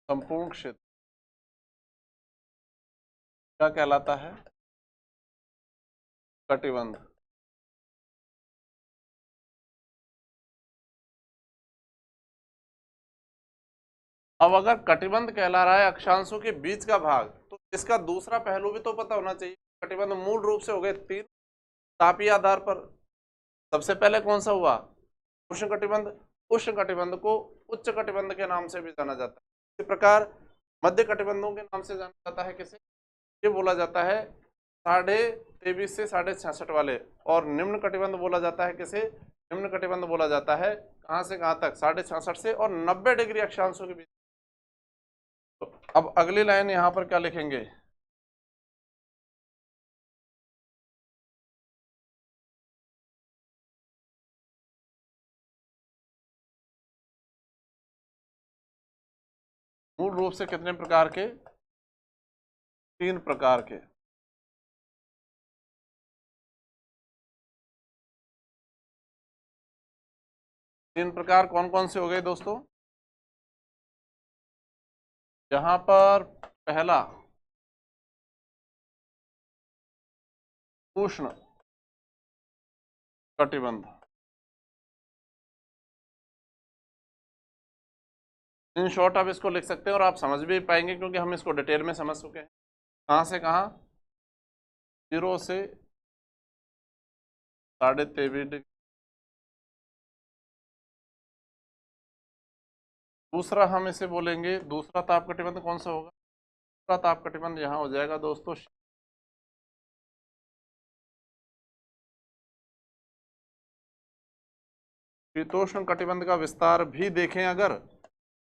संपूर्ण क्षेत्र क्या कहलाता है? कटिबंध। अब अगर कटिबंध कहला रहा है अक्षांशों के बीच का भाग, तो इसका दूसरा पहलू भी तो पता होना चाहिए। कटिबंध मूल रूप से हो गए तीन तापीय आधार पर। सबसे पहले कौन सा हुआ? उष्ण कटिबंध। उष्ण कटिबंध को उच्च कटिबंध के नाम से भी जाना जाता है। इसी प्रकार मध्य कटिबंधों के नाम से जाना जाता है। किसे ये बोला जाता है? 23.5 से 66.5 वाले। और निम्न कटिबंध बोला जाता है किसे? निम्न कटिबंध बोला जाता है कहां से कहां तक? 66.5 से और 90 डिग्री अक्षांशों के बीच। तो अब अगली लाइन यहां पर क्या लिखेंगे? मूल रूप से कितने प्रकार के? तीन प्रकार के। तीन प्रकार कौन कौन से हो गए दोस्तों? यहां पर पहला उष्ण कटिबंध। इन शॉर्ट आप इसको लिख सकते हैं और आप समझ भी पाएंगे क्योंकि हम इसको डिटेल में समझ चुके हैं। कहां से कहां? 0 से 23.5 डिग्री। दूसरा हम इसे बोलेंगे, दूसरा ताप कटिबंध कौन सा होगा? दूसरा ताप कटिबंध यहाँ हो जाएगा दोस्तों शीतोष्ण कटिबंध का विस्तार भी देखें अगर,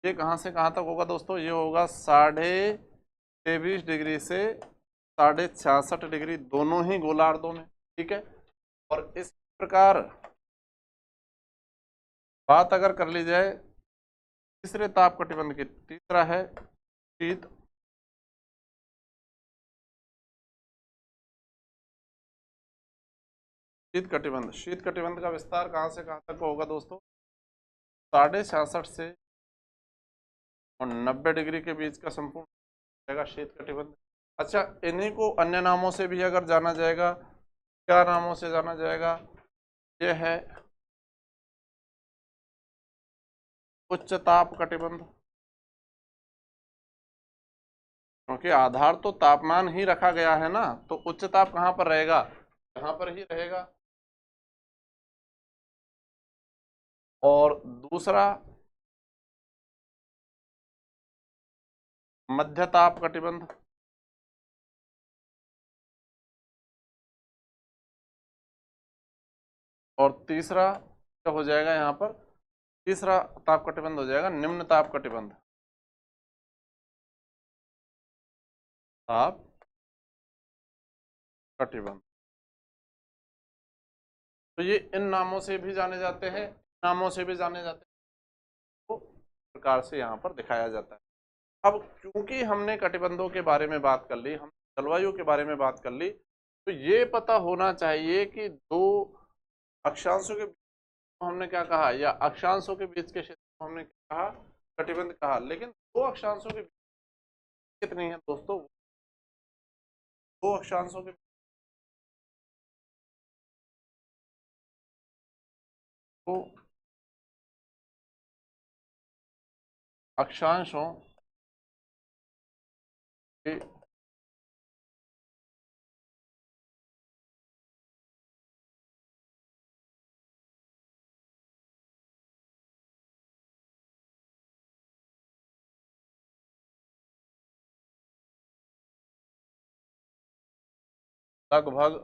ये कहाँ से कहाँ तक होगा दोस्तों? ये होगा 23.5 डिग्री से 66.5 डिग्री, दोनों ही गोलार्धों में। ठीक है। और इस प्रकार बात अगर कर ली जाए तीसरे ताप कटिबंध की, तीसरा है शीत शीत कटिबंध। शीत कटिबंध का विस्तार कहाँ से कहाँ तक होगा दोस्तों? 66.5 से और 90 डिग्री के बीच का संपूर्ण जाएगा शीत कटिबंध। अच्छा, इन्हीं को अन्य नामों से भी अगर जाना जाएगा, क्या नामों से जाना जाएगा? यह है उच्च ताप कटिबंध, क्योंकि आधार तो तापमान ही रखा गया है ना, तो उच्च ताप कहाँ पर रहेगा? यहाँ पर ही रहेगा। और दूसरा मध्य ताप कटिबंध। और तीसरा क्या हो जाएगा यहाँ पर? तीसरा ताप कटिबंध हो जाएगा निम्न ताप कटिबंध। ताप कटिबंध। तो ये इन नामों से भी जाने जाते हैं, नामों से भी जाने जाते हैं, तो प्रकार से यहाँ पर दिखाया जाता है। अब क्योंकि हमने कटिबंधों के बारे में बात कर ली, हम जलवायु के बारे में बात कर ली, तो ये पता होना चाहिए कि दो अक्षांशों के बीच को हमने क्या कहा, या अक्षांशों के बीच के क्षेत्र को हमने क्या कहा? कटिबंध कहा। लेकिन दो अक्षांशों के बीच कितनी है दोस्तों? दो अक्षांशों के तो अक्षांशों के लगभग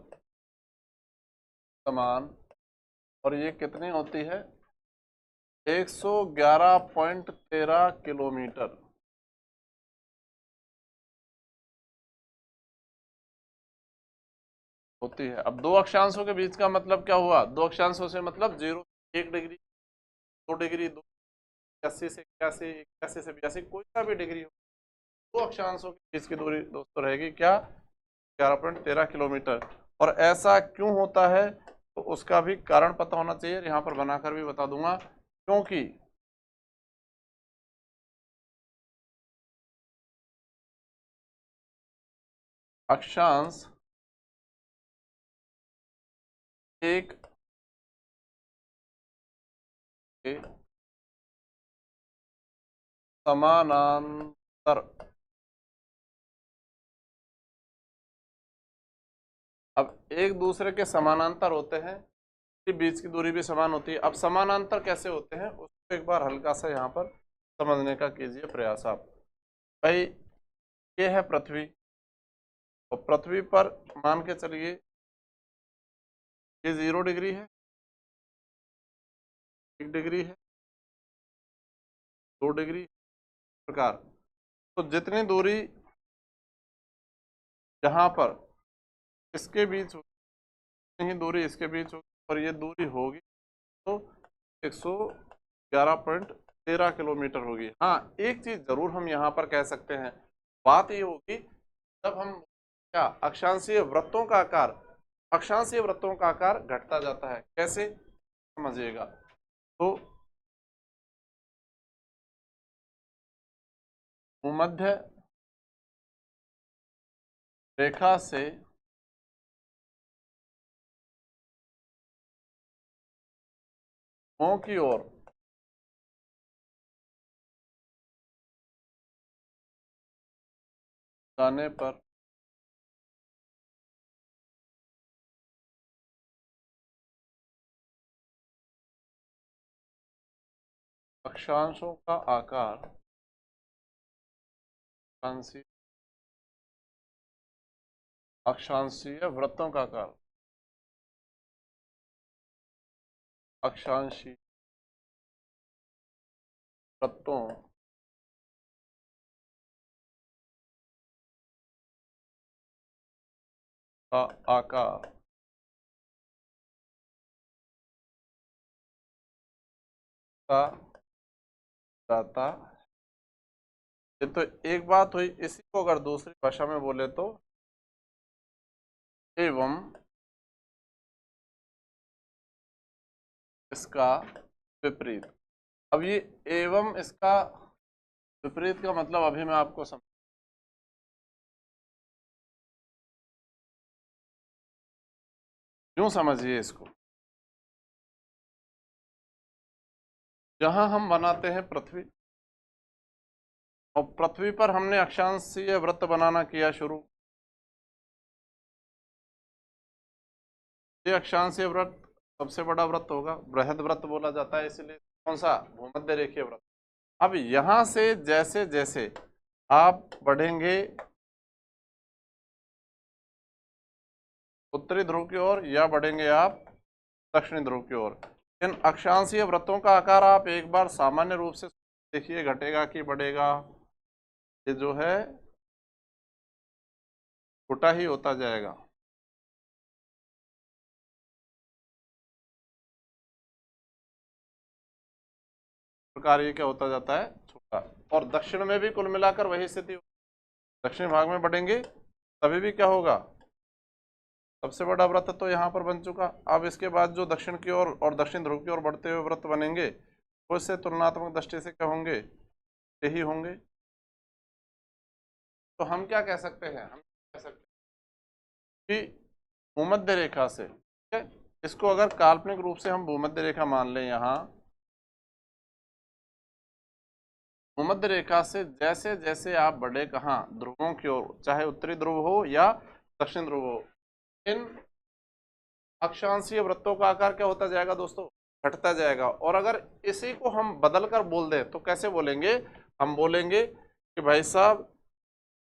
समान, और ये कितनी होती है? 111.13 किलोमीटर होती है। अब दो अक्षांशों के बीच का मतलब क्या हुआ? दो अक्षांशों से मतलब 0, 1 डिग्री, 2 डिग्री, 80 से 81, 81 से 82, कोई सा भी डिग्री हो, दो अक्षांशों के बीच की दूरी दोस्तों रहेगी क्या? 11.13 किलोमीटर। और ऐसा क्यों होता है तो उसका भी कारण पता होना चाहिए, यहाँ पर बनाकर भी बता दूंगा। क्योंकि अक्षांश एक के समानांतर, अब एक दूसरे के समानांतर होते हैं, के बीच की दूरी भी समान होती है। अब समानांतर कैसे होते हैं उसको एक बार हल्का सा यहाँ पर समझने का कीजिए प्रयास आप। भाई ये है पृथ्वी, और पृथ्वी पर मान के चलिए ये 0 डिग्री है, 1 डिग्री है, 2 डिग्री प्रकार। तो जितनी दूरी जहां पर इसके बीच होगी, उतनी ही दूरी इसके बीच होगी, और ये दूरी होगी तो 111.13 किलोमीटर होगी। हाँ, एक चीज जरूर हम यहाँ पर कह सकते हैं, बात ये होगी जब हम क्या अक्षांशीय वृत्तों का आकार, अक्षांशीय वृत्तों का आकार घटता जाता है। कैसे समझिएगा, तो भूमध्य रेखा से मुंह की ओर जाने पर अक्षांशों का आकार, अक्षांशीय अक्षांशीय वृत्तों का आकार, अक्षांशीय वृत्तों का आकार का जाता। ये तो एक बात हुई। इसी को अगर दूसरी भाषा में बोले तो एवं इसका विपरीत। अब ये एवं इसका विपरीत का मतलब अभी मैं आपको समझ, यूं समझिए इसको, जहां हम बनाते हैं पृथ्वी, और पृथ्वी पर हमने अक्षांशीय वृत्त बनाना किया शुरू। ये अक्षांशीय वृत्त सबसे बड़ा वृत्त होगा, बृहद वृत्त बोला जाता है, इसलिए कौन सा? भूमध्य रेखीय वृत्त। अब यहां से जैसे जैसे आप बढ़ेंगे उत्तरी ध्रुव की ओर, या बढ़ेंगे आप दक्षिणी ध्रुव की ओर, इन अक्षांशीय वृत्तों का आकार आप एक बार सामान्य रूप से देखिए, घटेगा कि बढ़ेगा? ये जो है छोटा ही होता जाएगा। प्रकार ये क्या होता जाता है? छोटा। और दक्षिण में भी कुल मिलाकर वही स्थिति, दक्षिण भाग में बढ़ेंगे तभी भी क्या होगा? सबसे बड़ा वृत्त तो यहाँ पर बन चुका। अब इसके बाद जो दक्षिण की ओर और दक्षिण ध्रुव की ओर बढ़ते हुए वृत्त बनेंगे वो इससे तुलनात्मक दृष्टि से क्या होंगे? यही होंगे। तो हम क्या कह सकते हैं? हम कह सकते हैं कि भूमध्य रेखा से, ठीक है, इसको अगर काल्पनिक रूप से हम भूमध्य रेखा मान लें, यहाँ भूमध्य रेखा से जैसे जैसे आप बढ़े कहाँ, ध्रुवों की ओर, चाहे उत्तरी ध्रुव हो या दक्षिण ध्रुव हो, इन अक्षांशीय वृत्तों का आकार क्या होता जाएगा दोस्तों, घटता जाएगा। और अगर इसी को हम बदल कर बोल दें तो कैसे बोलेंगे, हम बोलेंगे कि भाई साहब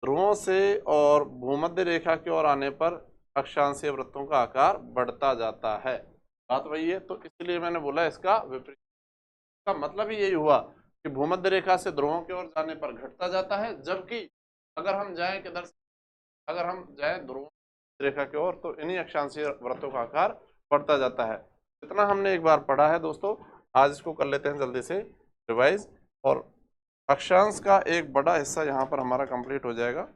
ध्रुवों से और भूमध्य रेखा की ओर आने पर अक्षांशीय वृत्तों का आकार बढ़ता जाता है। बात वही है, तो इसलिए मैंने बोला इसका विपरीत का मतलब ही यही हुआ कि भूमध्य रेखा से ध्रुवों की ओर जाने पर घटता जाता है, जबकि अगर हम जाएं किधर, अगर हम जाएं ध्रुव रेखा की ओर तो इन्हीं अक्षांशीय वृत्तों का आकार बढ़ता जाता है। इतना हमने एक बार पढ़ा है दोस्तों, आज इसको कर लेते हैं जल्दी से रिवाइज, और अक्षांश का एक बड़ा हिस्सा यहाँ पर हमारा कंप्लीट हो जाएगा।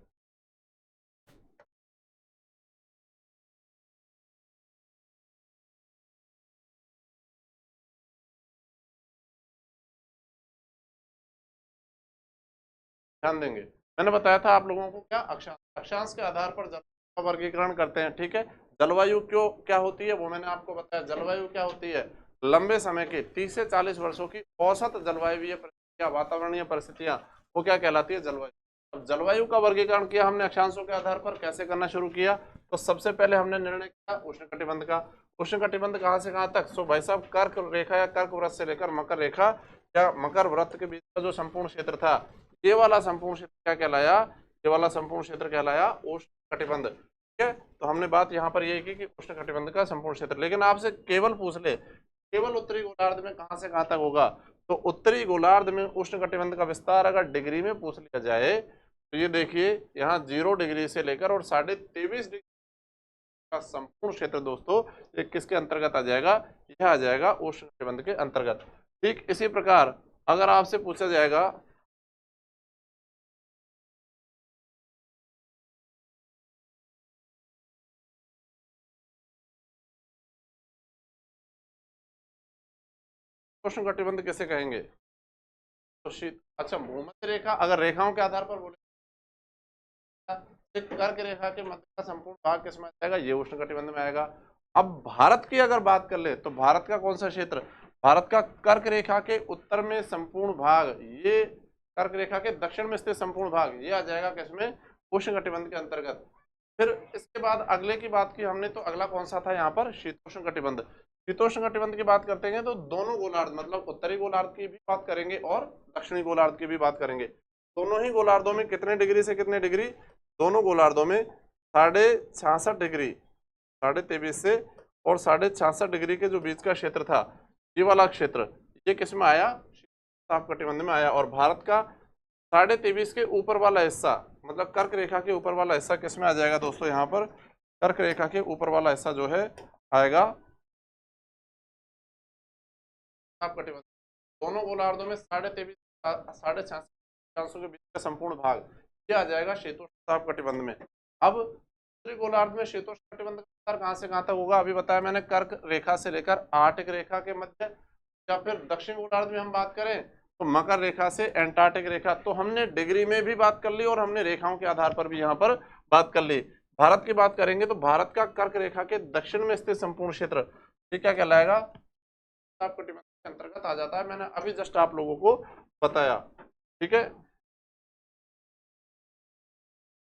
ध्यान देंगे, मैंने बताया था आप लोगों को क्या, अक्षांश, अक्षांश के आधार पर जलवायु का वर्गीकरण करते हैं। ठीक है, जलवायु क्यों क्या होती है वो मैंने आपको बताया। जलवायु क्या होती है, लंबे समय की 30 से 40 वर्षों की औसत जलवायुवीय परिस्थितियां, वातावरणीय परिस्थितियां, वो क्या कहलाती है, जलवायु। अब जलवायु का वर्गीकरण किया हमने अक्षांशों के आधार पर, कैसे करना शुरू किया, तो सबसे पहले हमने निर्णय किया उष्णकटिबंध का। उष्णकटिबंध कहाँ से कहाँ तक, सो भाई साहब कर्क रेखा या कर्क वृत्त से लेकर मकर रेखा या मकर वृत्त के बीच का जो संपूर्ण क्षेत्र था, ये वाला संपूर्ण क्षेत्र क्या कहलाया, ये वाला संपूर्ण क्षेत्र कहलाया उष्ण कटिबंध। ठीक है, तो हमने बात यहाँ पर यही की कि उष्ण कटिबंध का संपूर्ण क्षेत्र। लेकिन आपसे केवल पूछ ले केवल उत्तरी गोलार्ध में कहाँ से कहाँ तक होगा, तो उत्तरी गोलार्ध में उष्ण कटिबंध का विस्तार अगर डिग्री में पूछ लिया जाए तो ये देखिए यहाँ 0 डिग्री से लेकर और 23.5 डिग्री का संपूर्ण क्षेत्र दोस्तों ये किसके अंतर्गत आ जाएगा, यह आ जाएगा उष्ण कटिबंध के अंतर्गत। ठीक इसी प्रकार अगर आपसे पूछा जाएगा उष्ण कटिबंध किसे कहेंगे, तो शीत, अच्छा भूमध्य रेखा, अगर रेखाओं के आधार पर बोले कर्क रेखा के मध्य का संपूर्ण भाग किसमें आएगा, ये उष्ण कटिबंध में आएगा। अब भारत की अगर बात कर ले तो भारत का कौन सा क्षेत्र, भारत का कर्क रेखा के उत्तर में संपूर्ण भाग, ये कर्क रेखा के दक्षिण में स्थित संपूर्ण भाग, ये आ जाएगा किसमें, उष्ण कटिबंध के अंतर्गत। फिर इसके बाद अगले की बात की हमने, तो अगला कौन सा था यहाँ पर, शीतोष्ण कटिबंध। शीतोष्ण कटिबंध की बात करते हैं तो दोनों गोलार्ध, मतलब उत्तरी गोलार्ध की भी बात करेंगे और दक्षिणी गोलार्ध की भी बात करेंगे। दोनों ही गोलार्धों में कितने डिग्री से कितने डिग्री, दोनों गोलार्धों में 66.5 डिग्री, 23.5 से और 66.5 डिग्री के जो बीच का क्षेत्र था, ये वाला क्षेत्र ये किस में आया, ताप कटिबंध में आया। और भारत का 23.5 के ऊपर वाला हिस्सा, मतलब कर्क रेखा के ऊपर वाला हिस्सा किस में आ जाएगा दोस्तों, यहाँ पर कर्क रेखा के ऊपर वाला हिस्सा जो है आएगा ताप कटिबंध। दोनों गोलार्धों में 23.5 66 के बीच का संपूर्ण भाग ये आ जाएगा शीतोष्ण ताप कटिबंध में। अब उत्तरी गोलार्ध में शीतोष्ण कटिबंध का विस्तार कहाँ से कहाँ तक होगा, अभी बताया मैंने, कर्क रेखा से लेकर आर्कटिक रेखा के मध्य, या फिर दक्षिण गोलार्ध में हम बात करें तो मकर रेखा से एंटार्क्टिक रेखा। तो हमने डिग्री में भी बात कर ली और हमने रेखाओं के आधार पर भी यहाँ पर बात कर ली। भारत की बात करेंगे तो भारत का कर्क रेखा के दक्षिण में स्थित संपूर्ण क्षेत्र ये क्या कहलाएगा, ताप कटिबंध के अंतर्गत आ जाता है। मैंने अभी जस्ट आप लोगों को बताया। ठीक है,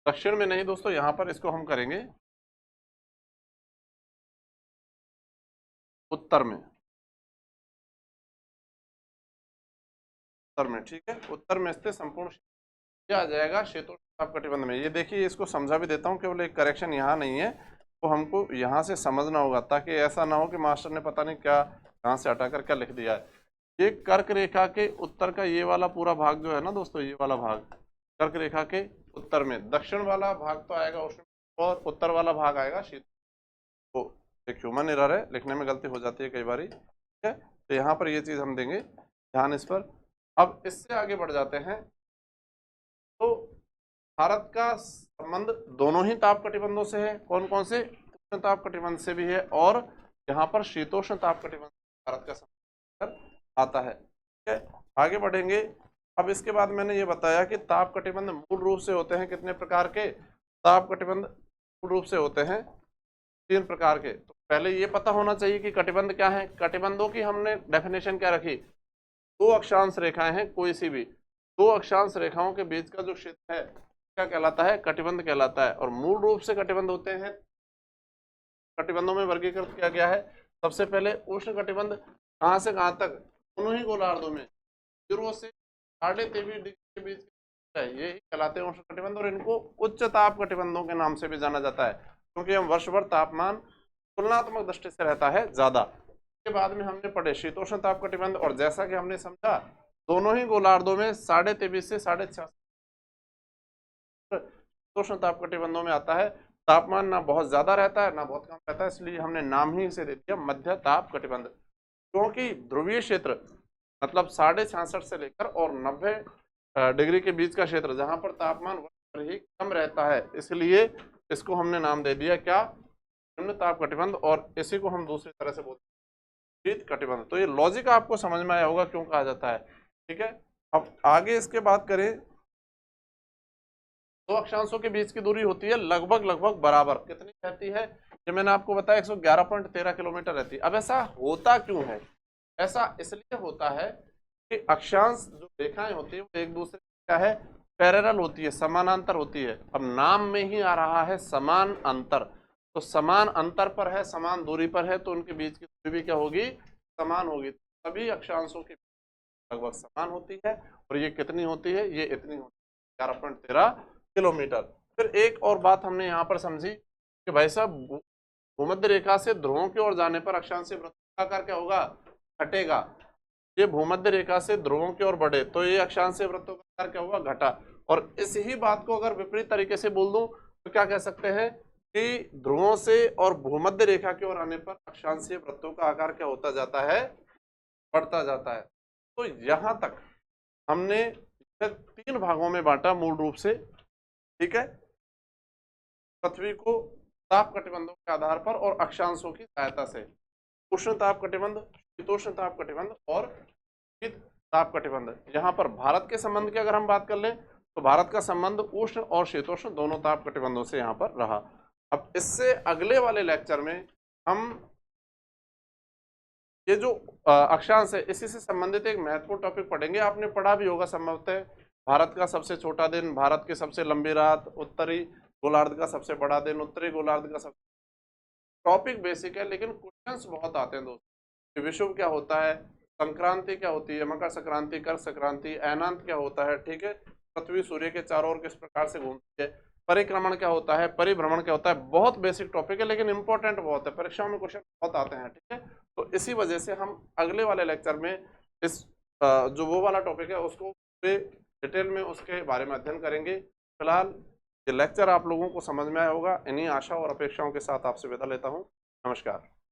दक्षिण में नहीं दोस्तों, यहां पर इसको हम करेंगे उत्तर में, उत्तर में। ठीक है, उत्तर में स्थित संपूर्ण ये आ जाएगा शीतोष्ण ताप कटिबंध में। ये देखिए इसको समझा भी देता हूँ, केवल एक करेक्शन यहाँ नहीं है, तो हमको यहाँ से समझना होगा ताकि ऐसा ना हो कि मास्टर ने पता नहीं क्या कहाँ से हटाकर क्या लिख दिया है। ये कर्क रेखा के उत्तर का ये वाला पूरा भाग जो है ना दोस्तों, ये वाला भाग कर्क रेखा के उत्तर में, दक्षिण वाला भाग तो आएगा उष्ण और उत्तर वाला भाग आएगा शीत। तो एक ह्यूमन एरर है, लिखने में गलती हो जाती है कई बार। ठीक है, तो यहाँ पर ये चीज़ हम देंगे ध्यान इस पर। अब इससे आगे बढ़ जाते हैं, तो भारत का संबंध दोनों ही ताप कटिबंधों से है, कौन कौन से, उष्ण ताप कटिबंध से भी है और यहाँ पर शीतोष्ण ताप कटिबंध भारत का संबंध आता है। ठीक है, आगे बढ़ेंगे। अब इसके बाद मैंने ये बताया कि ताप कटिबंध मूल रूप से होते हैं कितने प्रकार के, ताप कटिबंध मूल रूप से होते हैं 3 प्रकार के। तो पहले ये पता होना चाहिए कि कटिबंध क्या है। कटिबंधों की हमने डेफिनेशन क्या रखी, 2 अक्षांश रेखाएं हैं कोई सी भी, दो अक्षांश रेखाओं के बीच का जो क्षेत्र है क्या कहलाता है? कटिबंध कहलाता है। और मूल रूप से कटिबंध होते हैं, कटिबंधों में वर्गीकृत किया गया है। सबसे पहले उष्ण कटिबंध कहां से कहां तक? दोनों ही गोलार्धों में 0 से 23.5 डिग्री के बीच है, ये कहलाते हैं उष्ण कटिबंध। और इनको उच्च ताप कटिबंधों के नाम से भी जाना जाता है, क्योंकि हम वर्ष भर तापमान तुलनात्मक दृष्टि से रहता है ज्यादा। के बाद में हमने पढ़े शीतोष्ण ताप कटिबंध, और जैसा कि हमने समझा दोनों ही गोलार्धों में 23.5 से 66 शीतोष्ण ताप कटिबंधों में आता है। तापमान ना बहुत ज्यादा रहता है ना बहुत कम रहता है, इसलिए हमने नाम ही इसे दे दिया मध्य ताप कटिबंध। क्योंकि ध्रुवीय क्षेत्र मतलब 66.5 से लेकर और 90 डिग्री के बीच का क्षेत्र जहां पर तापमान ही कम रहता है, इसलिए इसको हमने नाम दे दिया क्या? निम्न ताप कटिबंध। और इसी को हम दूसरी तरह से बोलते हैं शीत कटिबंध। तो ये लॉजिक आपको समझ में आया होगा क्यों कहा जाता है, ठीक है। अब आगे इसके बात करें, दो अक्षांशों के बीच की दूरी होती है लगभग बराबर। कितनी रहती है? ये मैंने आपको बताया 111.13 किलोमीटर रहती है। अब ऐसा होता क्यों है? ऐसा इसलिए होता है कि अक्षांश जो रेखाएं होती है वो एक दूसरे क्या है? पैरेलल होती है, समानांतर होती है। अब नाम में ही आ रहा है समान अंतर, तो समान अंतर पर है, समान दूरी पर है, तो उनके बीच की दूरी भी क्या होगी? समान होगी। सभी अक्षांशों की लगभग समान होती है। और ये कितनी होती है? ये इतनी होती है 11.13 किलोमीटर। फिर एक और बात हमने यहाँ पर समझी कि भाई साहब भूमध्य रेखा से ध्रुवों की ओर जाने पर अक्षांशीय वृत्त का आकार क्या होगा? घटेगा। ये भूमध्य रेखा से ध्रुवों की ओर बढ़े तो ये अक्षांशीय वृत्तों का आकार क्या होगा? घटा। और इस ही बात को अगर विपरीत तरीके से बोल दूं तो क्या कह सकते हैं कि ध्रुवों से और भूमध्य रेखा की ओर आने पर अक्षांशीय वृत्तों का आकार क्या होता जाता है? बढ़ता जाता है। तो यहां तक हमने 3 भागों में बांटा मूल रूप से, ठीक है। पृथ्वी को ताप कटिबंधों के आधार पर और अक्षांशों की सहायता से। उष्ण ताप कटिबंध, शीतोष्ण ताप कटिबंध और शीत ताप कटिबंध। यहाँ पर भारत के संबंध की अगर हम बात कर लें तो भारत का संबंध उष्ण और शीतोष्ण दोनों ताप कटिबंधों से यहाँ पर रहा। अब इससे अगले वाले लेक्चर में हम ये जो अक्षांश है इसी से संबंधित एक महत्वपूर्ण टॉपिक पढ़ेंगे। आपने पढ़ा भी होगा संभवतः, भारत का सबसे छोटा दिन, भारत की सबसे लंबी रात, उत्तरी गोलार्ध का सबसे बड़ा दिन, उत्तरी गोलार्ध का सबसे। टॉपिक बेसिक है लेकिन क्वेश्चंस बहुत आते हैं दोस्तों। विषुव क्या होता है, संक्रांति क्या होती है, मकर संक्रांति, कर संक्रांति, ऐनांत क्या होता है, ठीक है। पृथ्वी सूर्य के चारों ओर किस प्रकार से घूमती है, परिक्रमण क्या होता है, परिभ्रमण क्या होता है। बहुत बेसिक टॉपिक है लेकिन इंपॉर्टेंट बहुत है, परीक्षाओं में क्वेश्चन बहुत आते हैं, ठीक है। तो इसी वजह से हम अगले वाले लेक्चर में इस जो वो वाला टॉपिक है उसको पूरे डिटेल में उसके बारे में अध्ययन करेंगे। फिलहाल ये लेक्चर आप लोगों को समझ में आया होगा। इन्हीं आशा और अपेक्षाओं के साथ आपसे विदा लेता हूँ। नमस्कार।